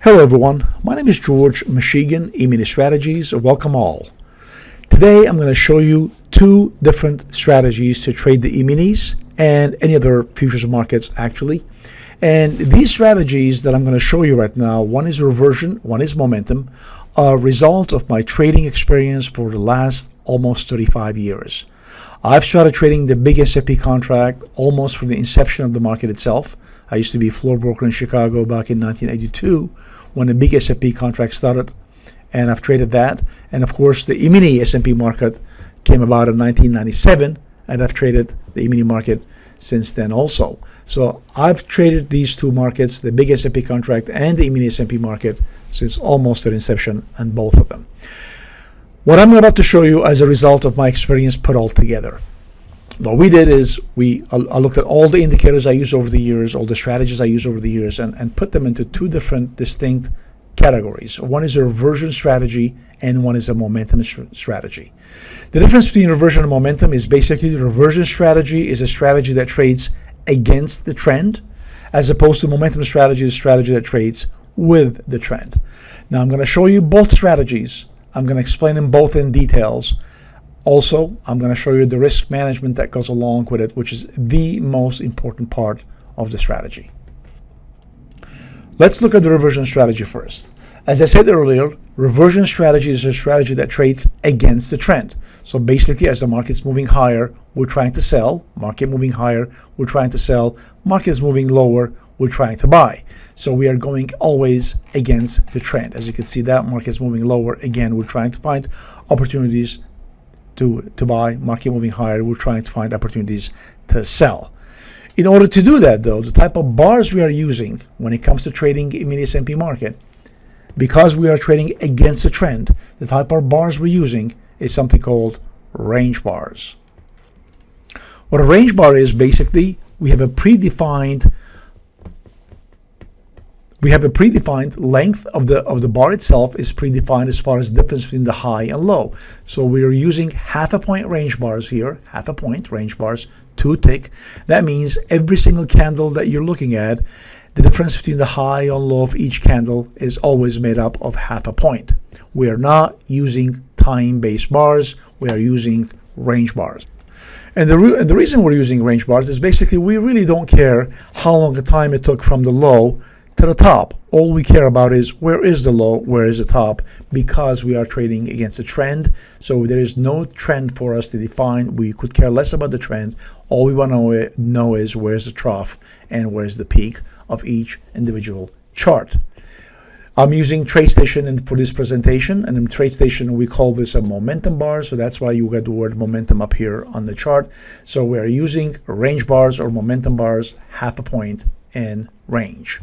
Hello everyone, my name is George Mahshigian, EminiStrategies. Welcome all. Today I'm going to show you two different strategies to trade the E-minis and any other futures markets actually. And these strategies that I'm going to show you right now, one is reversion, one is momentum, are a result of my trading experience for the last almost 35 years. I've started trading the big S&P contract almost from the inception of the market itself. I used to be a floor broker in Chicago back in 1982 when the big S&P contract started, and I've traded that. And of course, the E-mini S&P market came about in 1997, and I've traded the E-mini market since then also. So I've traded these two markets, the big S&P contract and the E-mini S&P market, since almost their inception on both of them. What I'm about to show you as a result of my experience put all together. What we did is I looked at all the indicators I used over the years, all the strategies I used over the years, and put them into two different distinct categories. One is a reversion strategy and one is a momentum strategy. The difference between reversion and momentum is basically the reversion strategy is a strategy that trades against the trend, as opposed to momentum strategy is a strategy that trades with the trend. Now I'm going to show you both strategies. I'm going to explain them both in details. Also, I'm going to show you the risk management that goes along with it, which is the most important part of the strategy. Let's look at the reversion strategy first. As I said earlier, reversion strategy is a strategy that trades against the trend. So basically, as the market's moving higher, we're trying to sell. Market moving higher, we're trying to sell. Market's moving lower, we're trying to buy. So we are going always against the trend. As you can see, that market's moving lower. Again, we're trying to find opportunities to buy. Market moving higher, we're trying to find opportunities to sell. In order to do that though, the type of bars we are using when it comes to trading in the S&P market, because we are trading against the trend, the type of bars we're using is something called range bars. What a range bar is, basically we have a predefined length of the bar itself is predefined as far as difference between the high and low. So we are using half a point range bars here, half a point range bars, 2 tick. That means every single candle that you're looking at, the difference between the high and low of each candle is always made up of half a point. We are not using time-based bars, we are using range bars. And the reason we're using range bars is basically we really don't care how long a time it took from the low to the top. All we care about is where is the low, where is the top, because we are trading against a trend. So there is no trend for us to define. We could care less about the trend. All we want to know is where's the trough and where's the peak of each individual chart. I'm using TradeStation for this presentation, and in TradeStation we call this a momentum bar, so that's why you got the word momentum up here on the chart. So we're using range bars or momentum bars, half a point in range.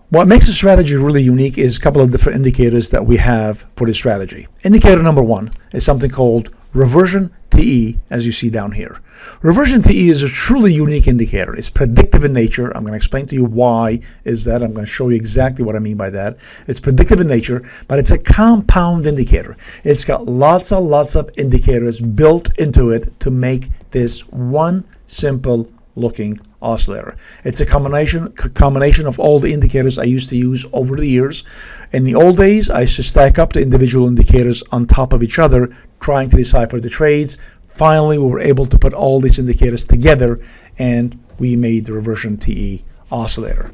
What makes the strategy really unique is a couple of different indicators that we have for this strategy. Indicator number one is something called Reversion TE, as you see down here. Reversion TE is a truly unique indicator. It's predictive in nature. I'm going to explain to you why is that. I'm going to show you exactly what I mean by that. It's predictive in nature, but it's a compound indicator. It's got lots of indicators built into it to make this one simple looking oscillator. It's a combination of all the indicators I used to use over the years. In the old days, I used to stack up the individual indicators on top of each other, trying to decipher the trades. Finally, we were able to put all these indicators together, and we made the Reversion TE oscillator.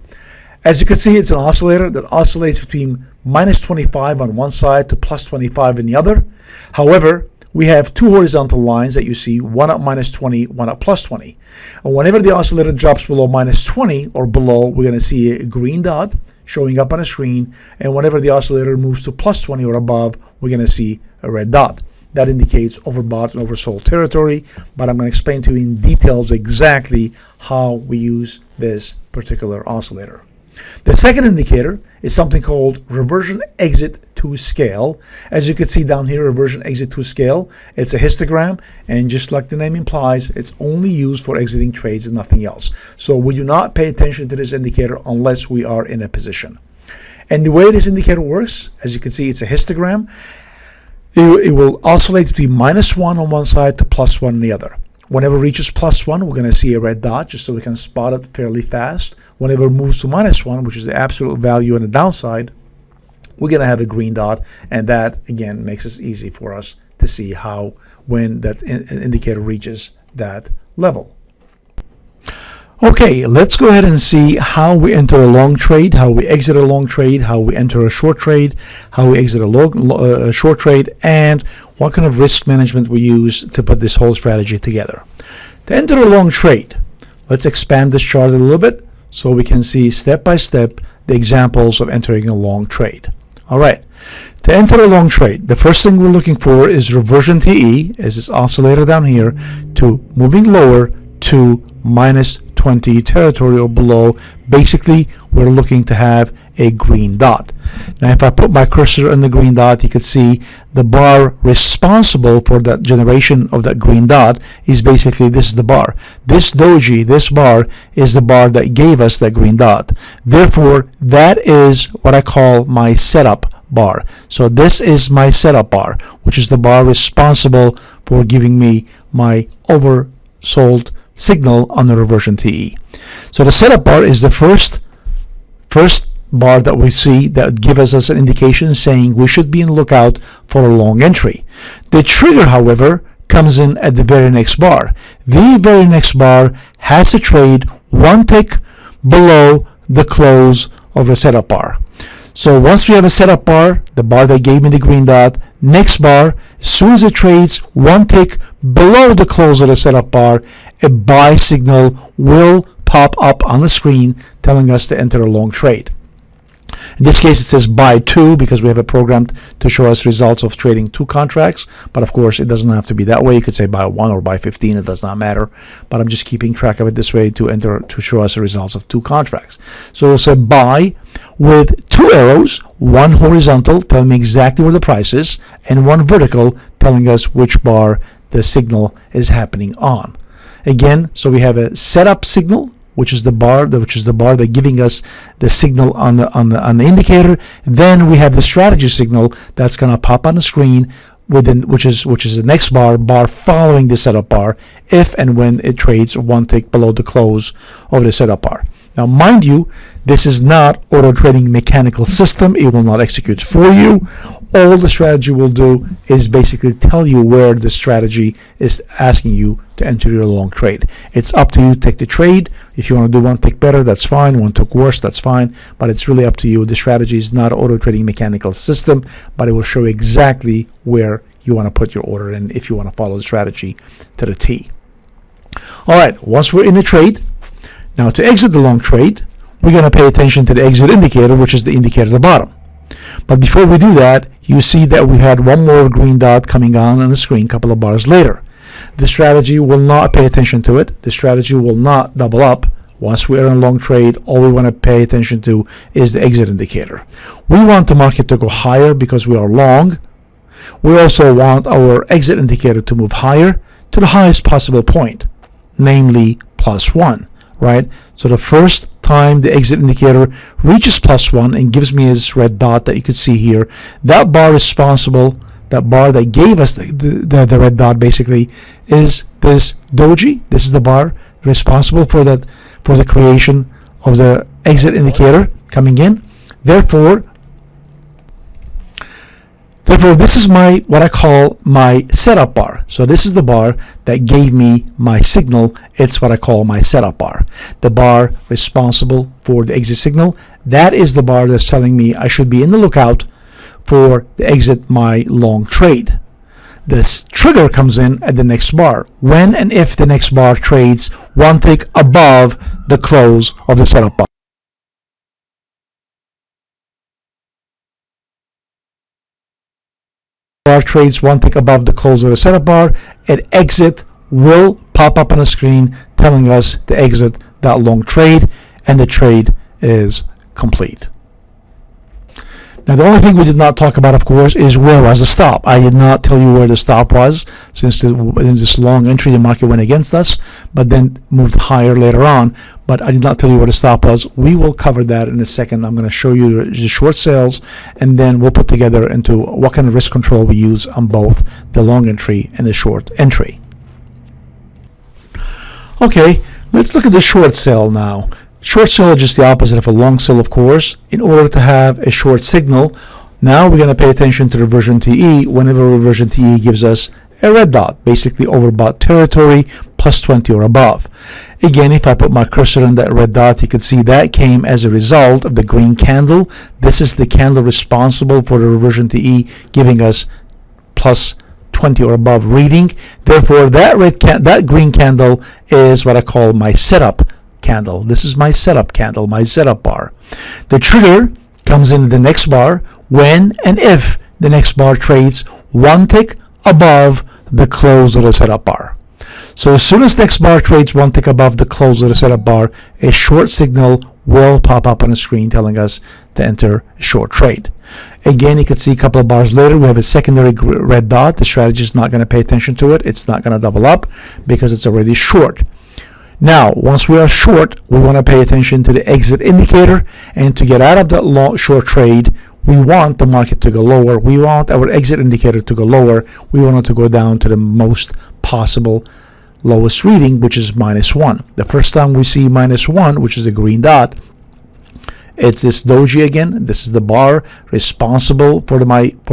As you can see, it's an oscillator that oscillates between minus 25 on one side to plus 25 in the other. However, we have two horizontal lines that you see, one at minus 20, one at plus 20. And whenever the oscillator drops below minus 20 or below, we're going to see a green dot showing up on the screen. And whenever the oscillator moves to plus 20 or above, we're going to see a red dot. That indicates overbought and oversold territory, but I'm going to explain to you in details exactly how we use this particular oscillator. The second indicator is something called reversion exit to scale. As you can see down here, reversion exit to scale. It's a histogram, and just like the name implies, it's only used for exiting trades and nothing else. So we do not pay attention to this indicator unless we are in a position. And the way this indicator works, as you can see, it's a histogram. It will oscillate between minus 1 on one side to plus 1 on the other. Whenever it reaches plus 1, we're going to see a red dot just so we can spot it fairly fast. whenever it moves to -1, which is the absolute value on the downside, we're going to have a green dot, and that again makes it easy for us to see how when that indicator reaches that level. Okay, let's go ahead and see how we enter a long trade, how we exit a long trade, how we enter a short trade, how we exit a short trade, and what kind of risk management we use to put this whole strategy together. To enter a long trade, let's expand this chart a little bit so we can see step by step the examples of entering a long trade. All right, to enter a long trade, the first thing we're looking for is reversion TE, as this oscillator down here, to moving lower to -20 territory or below. Basically, we're looking to have a green dot. Now, if I put my cursor on the green dot, you can see the bar responsible for that generation of that green dot is basically this is the bar. This doji, this bar, is the bar that gave us that green dot. Therefore, that is what I call my setup bar. So this is my setup bar, which is the bar responsible for giving me my oversold signal on the reversion TE. So the setup bar is the first bar that we see that gives us an indication saying we should be in lookout for a long entry. The trigger, however, comes in at the very next bar. The very next bar has to trade one tick below the close of the setup bar. So once we have a setup bar, the bar that gave me the green dot, next bar, as soon as it trades one tick below the close of the setup bar, a buy signal will pop up on the screen telling us to enter a long trade. In this case, it says buy 2 because we have it programmed to show us results of trading 2 contracts. But of course, it doesn't have to be that way. You could say buy 1 or buy 15. It does not matter. But I'm just keeping track of it this way to show us the results of 2 contracts. So we'll say buy with 2 arrows, one horizontal telling me exactly where the price is, and one vertical telling us which bar the signal is happening on. Again, so we have a setup signal, which is the bar that giving us the signal on the indicator. Then we have the strategy signal that's going to pop on the screen which is the next bar following the setup bar if and when it trades one tick below the close of the setup bar. Now, mind you, this is not auto trading mechanical system. It will not execute for you. All the strategy will do is basically tell you where the strategy is asking you to enter your long trade. It's up to you to take the trade. If you want to do one tick better, that's fine. One tick worse, that's fine. But it's really up to you. The strategy is not auto trading mechanical system, but it will show you exactly where you want to put your order in if you want to follow the strategy to the T. All right, once we're in the trade, now to exit the long trade, we're going to pay attention to the exit indicator, which is the indicator at the bottom. But before we do that, you see that we had one more green dot coming on the screen a couple of bars later. The strategy will not pay attention to it. The strategy will not double up. Once we are in a long trade, all we want to pay attention to is the exit indicator. We want the market to go higher because we are long. We also want our exit indicator to move higher to the highest possible point, namely +1. Right? So the first time the exit indicator reaches +1 and gives me this red dot that you can see here, that bar responsible, that bar that gave us the red dot basically is this doji. This is the bar responsible for the creation of the exit indicator coming in. Therefore, this is what I call my setup bar. So this is the bar that gave me my signal. It's what I call my setup bar. The bar responsible for the exit signal. That is the bar that's telling me I should be in the lookout for the exit my long trade. This trigger comes in at the next bar. When and if the next bar trades one tick above the close of the setup bar. Trades one tick above the close of the setup bar, an exit will pop up on the screen telling us to exit that long trade, and the trade is complete. Now, the only thing we did not talk about, of course, is where was the stop. I did not tell you where the stop was, since in this long entry the market went against us, but then moved higher later on. But I did not tell you where the stop was. We will cover that in a second. I'm going to show you the short sales, and then we'll put together into what kind of risk control we use on both the long entry and the short entry. Okay, let's look at the short sale now. Short sale is just the opposite of a long sale, of course. In order to have a short signal, now we're going to pay attention to reversion TE whenever reversion TE gives us a red dot, basically overbought territory, plus 20 or above. Again, if I put my cursor on that red dot, you can see that came as a result of the green candle. This is the candle responsible for the reversion TE giving us plus 20 or above reading. Therefore, that green candle is what I call my setup candle. This is my setup candle, my setup bar. The trigger comes in the next bar when and if the next bar trades one tick above the close of the setup bar. So as soon as next bar trades one tick above the close of the setup bar, a short signal will pop up on the screen telling us to enter a short trade. Again, you can see a couple of bars later we have a secondary red dot. The strategy is not going to pay attention to it. It's not going to double up because it's already short. Now, once we are short, we want to pay attention to the exit indicator, and to get out of that short trade, we want the market to go lower. We want our exit indicator to go lower. We want it to go down to the most possible lowest reading, which is -1. The first time we see -1, which is a green dot, it's this doji again. This is the bar responsible for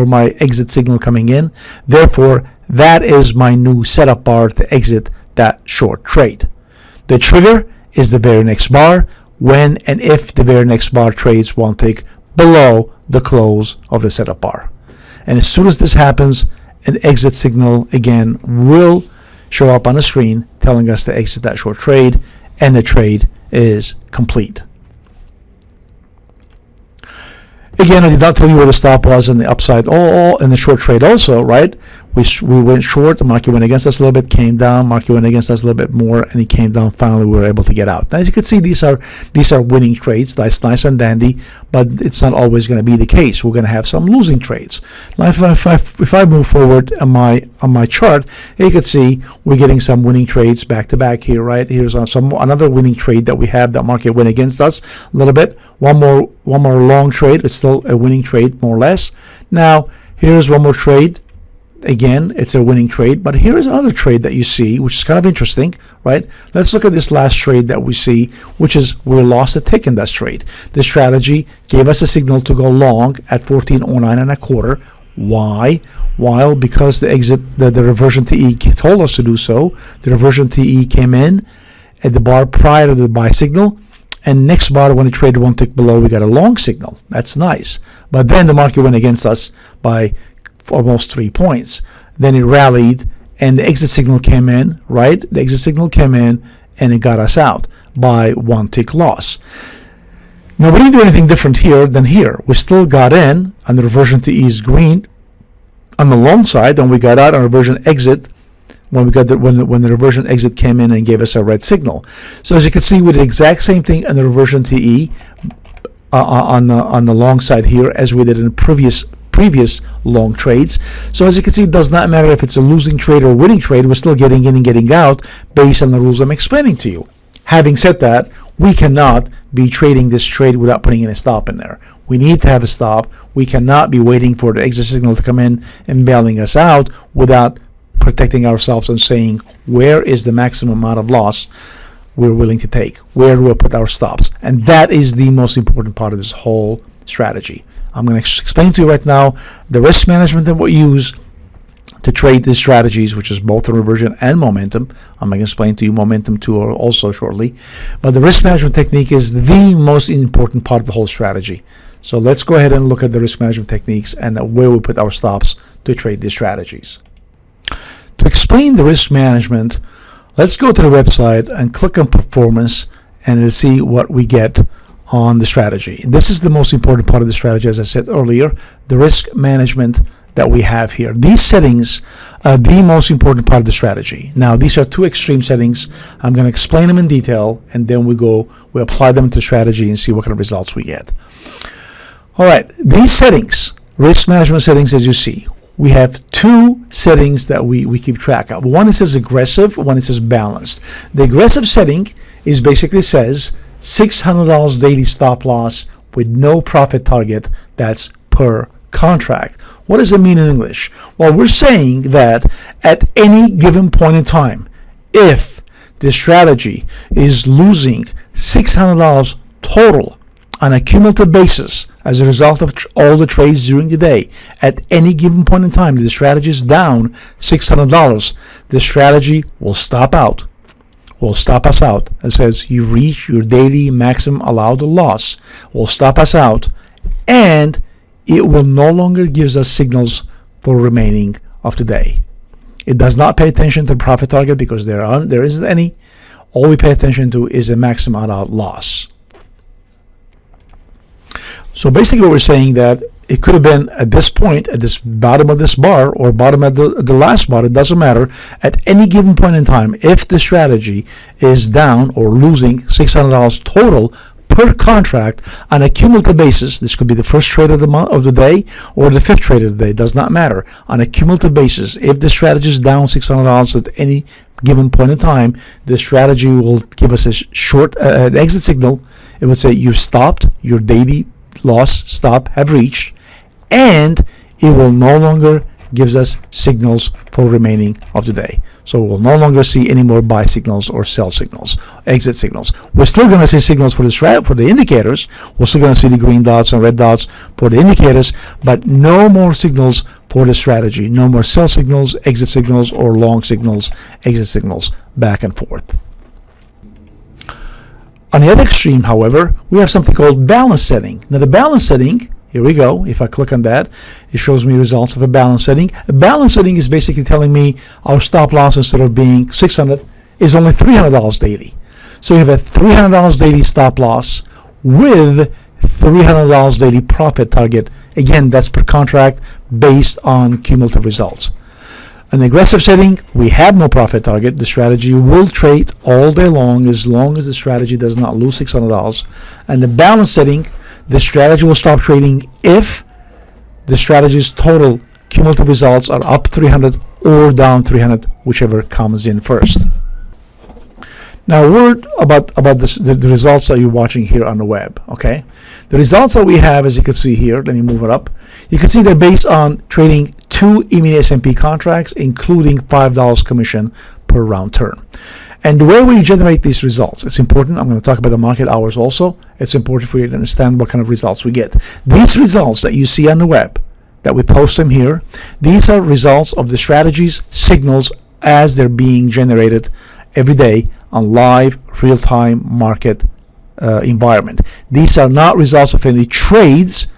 my exit signal coming in. Therefore, that is my new setup bar to exit that short trade. The trigger is the very next bar when and if the very next bar trades one tick below the close of the setup bar. And as soon as this happens, an exit signal again will show up on the screen telling us to exit that short trade, and the trade is complete. Again, I did not tell you where the stop was in the upside or in the short trade also, right? We went short, the market went against us a little bit, came down, market went against us a little bit more, and he came down. Finally, we were able to get out. Now, as you can see, these are winning trades. That's nice and dandy, but it's not always going to be the case. We're going to have some losing trades. Now, if I move forward on my chart, you can see we're getting some winning trades back to back here, right? Here's another winning trade that we have. That market went against us a little bit. One more long trade. It's still a winning trade, more or less. Now, here's one more trade. Again, it's a winning trade, but here is another trade that you see, which is kind of interesting, right? Let's look at this last trade that we see, which is we lost a tick in that trade. The strategy gave us a signal to go long at 14.09 and a quarter. Why? Well, because the reversion TE told us to do so. The reversion TE came in at the bar prior to the buy signal, and next bar when it traded one tick below, we got a long signal. That's nice. But then the market went against us by almost 3 points. Then it rallied and the exit signal came in, right? The exit signal came in and it got us out by one tick loss. Now we didn't do anything different here than here. We still got in and the reversion to E is green on the long side, and we got out on reversion exit when the reversion exit came in and gave us a red signal. So as you can see, we did the exact same thing on the reversion TE on the long side here as we did in previous long trades. So as you can see, it does not matter if it's a losing trade or winning trade. We're still getting in and getting out based on the rules I'm explaining to you. Having said that, we cannot be trading this trade without putting in a stop in there. We need to have a stop. We cannot be waiting for the exit signal to come in and bailing us out without protecting ourselves and saying where is the maximum amount of loss we're willing to take, where do we put our stops. And that is the most important part of this whole strategy. I'm going to explain to you right now the risk management that we use to trade these strategies, which is both the reversion and momentum. I'm going to explain to you momentum too also shortly. But the risk management technique is the most important part of the whole strategy. So let's go ahead and look at the risk management techniques and where we put our stops to trade these strategies. To explain the risk management, let's go to the website and click on performance and let's see what we get on the strategy. This is the most important part of the strategy, as I said earlier, the risk management that we have here. These settings are the most important part of the strategy. Now, these are two extreme settings. I'm going to explain them in detail, and then we apply them to strategy and see what kind of results we get. All right, these settings, risk management settings, as you see, we have two settings that we keep track of. One, it says aggressive, one, it says balanced. The aggressive setting is basically says $600 daily stop loss with no profit target. That's per contract. What does it mean in English? Well, we're saying that at any given point in time, if the strategy is losing $600 total on a cumulative basis as a result of all the trades during the day. At any given point in time, the strategy is down $600. The strategy will stop us out. It says you've reached your daily maximum allowed loss. Will stop us out, and it will no longer give us signals for remaining of the day. It does not pay attention to the profit target because there isn't any. All we pay attention to is a maximum allowed loss. So basically what we're saying that it could have been at this point, at this bottom of this bar or bottom at the last bar, it doesn't matter. At any given point in time, if the strategy is down or losing $600 total per contract on a cumulative basis, this could be the first trade of the month of the day or the fifth trade of the day, does not matter. On a cumulative basis, if the strategy is down $600 at any given point in time, the strategy will give us a short an exit signal. It would say you've stopped, your daily loss stop have reached, and it will no longer gives us signals for remaining of the day. So we'll no longer see any more buy signals or sell signals, exit signals. We're still going to see signals for the indicators. We're still going to see the green dots and red dots for the indicators, but no more signals for the strategy. No more sell signals, exit signals, or long signals, exit signals, back and forth. On the other extreme, however, we have something called balance setting. Now the balance setting, here we go. If I click on that, it shows me results of a balance setting. A balance setting is basically telling me our stop loss, instead of being $600, is only $300 daily. So we have a $300 daily stop loss with $300 daily profit target. Again, that's per contract based on cumulative results. An aggressive setting, we have no profit target. The strategy will trade all day long as the strategy does not lose $600. And the balance setting, the strategy will stop trading if the strategy's total cumulative results are up 300 or down 300, whichever comes in first. Now, a word about the results that you're watching here on the web. Okay, the results that we have, as you can see here, let me move it up. You can see they're based on trading 2 E-mini S&P contracts, including $5 commission per round turn. And the way we generate these results, it's important. I'm going to talk about the market hours also. It's important for you to understand what kind of results we get. These results that you see on the web, that we post them here, these are results of the strategies, signals as they're being generated every day on live, real-time market environment. These are not results of any trades,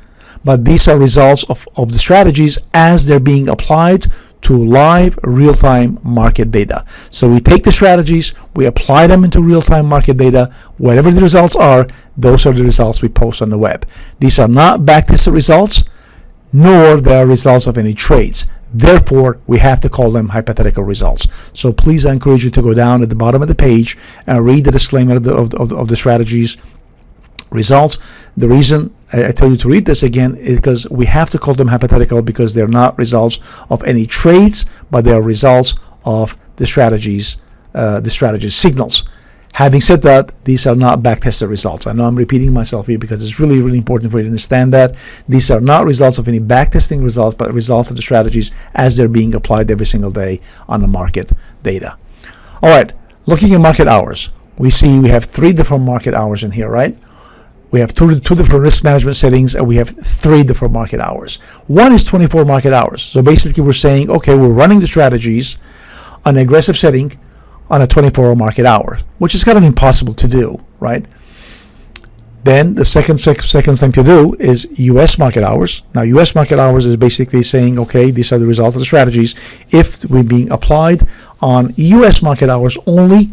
but these are results of the strategies as they're being applied to live, real-time market data. So we take the strategies, we apply them into real-time market data. Whatever the results are, those are the results we post on the web. These are not backtested results, nor they are results of any trades. Therefore, we have to call them hypothetical results. So please, I encourage you to go down at the bottom of the page and read the disclaimer of the strategies results. The reason I tell you to read this again is because we have to call them hypothetical, because they're not results of any trades, but they are results of the strategies signals. Having said that, these are not backtested results. I know I'm repeating myself here because it's really, really important for you to understand that these are not results of any backtesting results, but results of the strategies as they're being applied every single day on the market data. All right, looking at market hours, we see we have 3 different market hours in here, right? We have two different risk management settings, and we have 3 different market hours. One is 24 market hours. So basically we're saying, okay, we're running the strategies on an aggressive setting on a 24-hour market hour, which is kind of impossible to do, right? Then the second thing to do is U.S. market hours. Now, U.S. market hours is basically saying, okay, these are the results of the strategies if we're being applied on U.S. market hours only,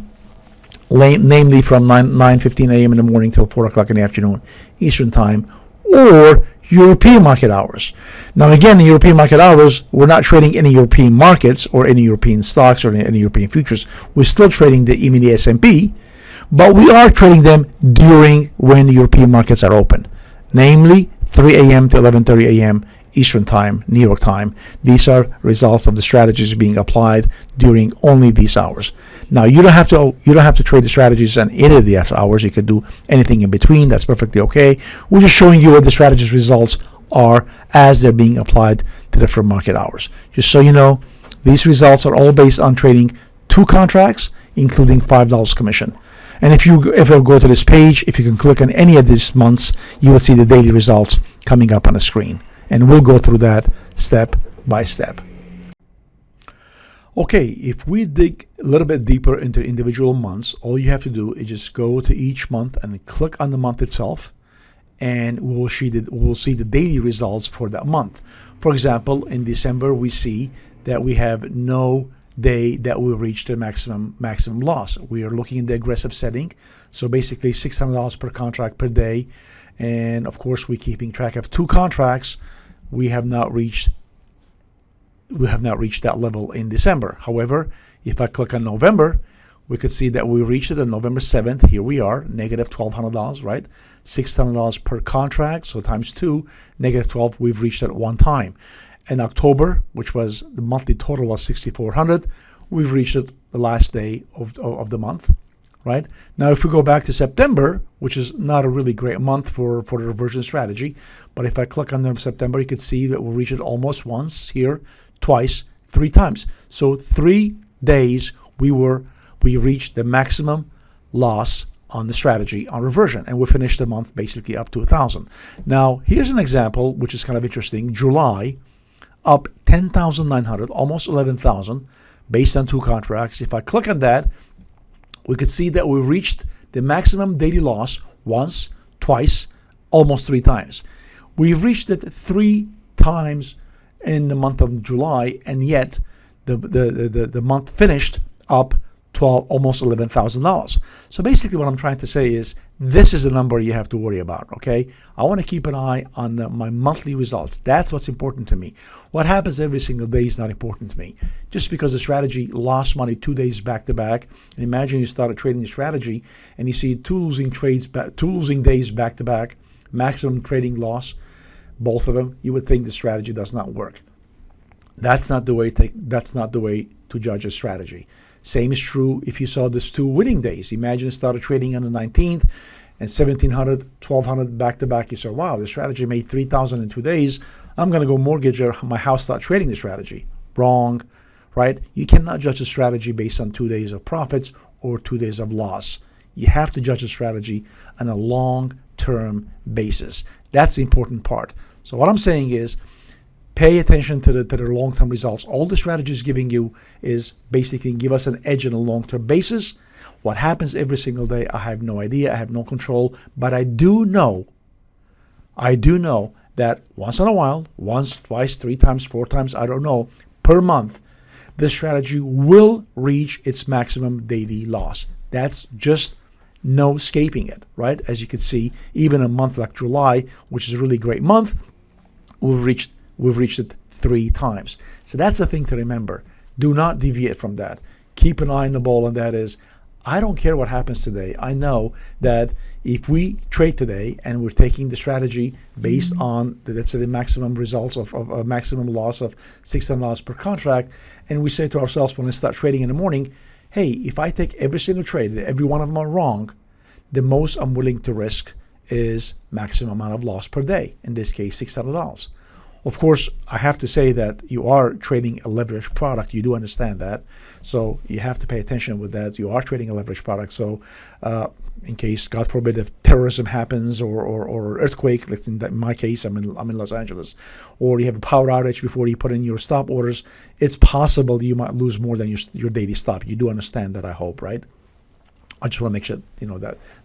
namely from 9:15 a.m. in the morning till 4 o'clock in the afternoon Eastern time, or European market hours. Now again, in European market hours, we're not trading any European markets or any European stocks or any European futures. We're still trading the E-mini S&P, but we are trading them during when the European markets are open, namely 3 a.m. to 11:30 a.m. Eastern time, New York time. These are results of the strategies being applied during only these hours. Now you don't have to trade the strategies on any of the hours. You could do anything in between. That's perfectly okay. We're just showing you what the strategies results are as they're being applied to different market hours. Just so you know, these results are all based on trading 2 contracts, including $5 commission. And if you go to this page, if you can click on any of these months, you will see the daily results coming up on the screen. And we'll go through that step by step. Okay, if we dig a little bit deeper into individual months, all you have to do is just go to each month and click on the month itself, and we'll see the daily results for that month. For example, in December, we see that we have no day that we reached the maximum loss. We are looking in the aggressive setting, so basically $600 per contract per day, and of course we're keeping track of 2 contracts. We have not reached that level in December. However, if I click on November, we could see that we reached it on November 7th. Here we are, negative $1,200, right? $600 per contract, so times 2, negative 12, we've reached it 1 time. In October, which was the monthly total was $6,400, we've reached it the last day of the month, right? Now, if we go back to September, which is not a really great month for the reversion strategy, but if I click on September, you could see that we'll reach it almost once here, twice, 3 times. So 3 days we reached the maximum loss on the strategy on reversion, and we finished the month basically up to 1,000. Now, here's an example which is kind of interesting. July, up 10,900, almost 11,000, based on 2 contracts. If I click on that, we could see that we reached the maximum daily loss once, twice, almost 3 times. We've reached it 3 times in the month of July, and yet the month finished up almost $11,000. So basically what I'm trying to say is this is the number you have to worry about, okay? I want to keep an eye on my monthly results. That's what's important to me. What happens every single day is not important to me. Just because the strategy lost money 2 days back to back, and imagine you started trading the strategy and you see 2 losing days back to back, maximum trading loss, both of them, you would think the strategy does not work. That's not the way to judge a strategy. Same is true if you saw these 2 winning days. Imagine you started trading on the 19th and 1,700, 1,200 back to back. You say, wow, the strategy made 3,000 in 2 days. I'm going to go mortgage my house, start trading the strategy. Wrong, right? You cannot judge a strategy based on 2 days of profits or 2 days of loss. You have to judge a strategy on a long-term basis. That's the important part. So what I'm saying is, pay attention to the long-term results. All the strategy is giving you is basically give us an edge on a long-term basis. What happens every single day, I have no idea. I have no control. But I do know that once in a while, once, twice, 3 times, 4 times, I don't know, per month, the strategy will reach its maximum daily loss. That's just no escaping it, right? As you can see, even a month like July, which is a really great month, we've reached it 3 times. So that's the thing to remember. Do not deviate from that. Keep an eye on the ball, and that is, I don't care what happens today. I know that if we trade today and we're taking the strategy based on, let's say, the maximum results of a maximum loss of $600 per contract, and we say to ourselves when we start trading in the morning, hey, if I take every single trade and every one of them are wrong, the most I'm willing to risk is maximum amount of loss per day, in this case, $600. Of course, I have to say that you are trading a leveraged product. You do understand that. So you have to pay attention with that. You are trading a leveraged product. So in case, God forbid, if terrorism happens or earthquake, like in my case, I'm in Los Angeles, or you have a power outage before you put in your stop orders, it's possible you might lose more than your daily stop. You do understand that, I hope, right? I just want to make sure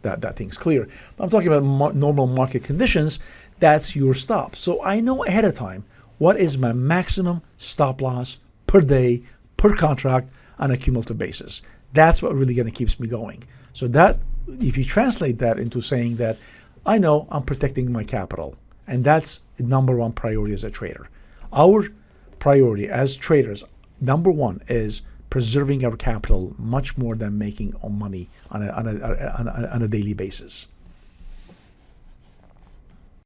that thing's clear. But I'm talking about normal market conditions. That's your stop. So I know ahead of time what is my maximum stop loss per day, per contract on a cumulative basis. That's what really keeps me going. So that, if you translate that into saying that I know I'm protecting my capital, and that's the number 1 priority as a trader. Our priority as traders, number 1 is preserving our capital much more than making money on a daily basis.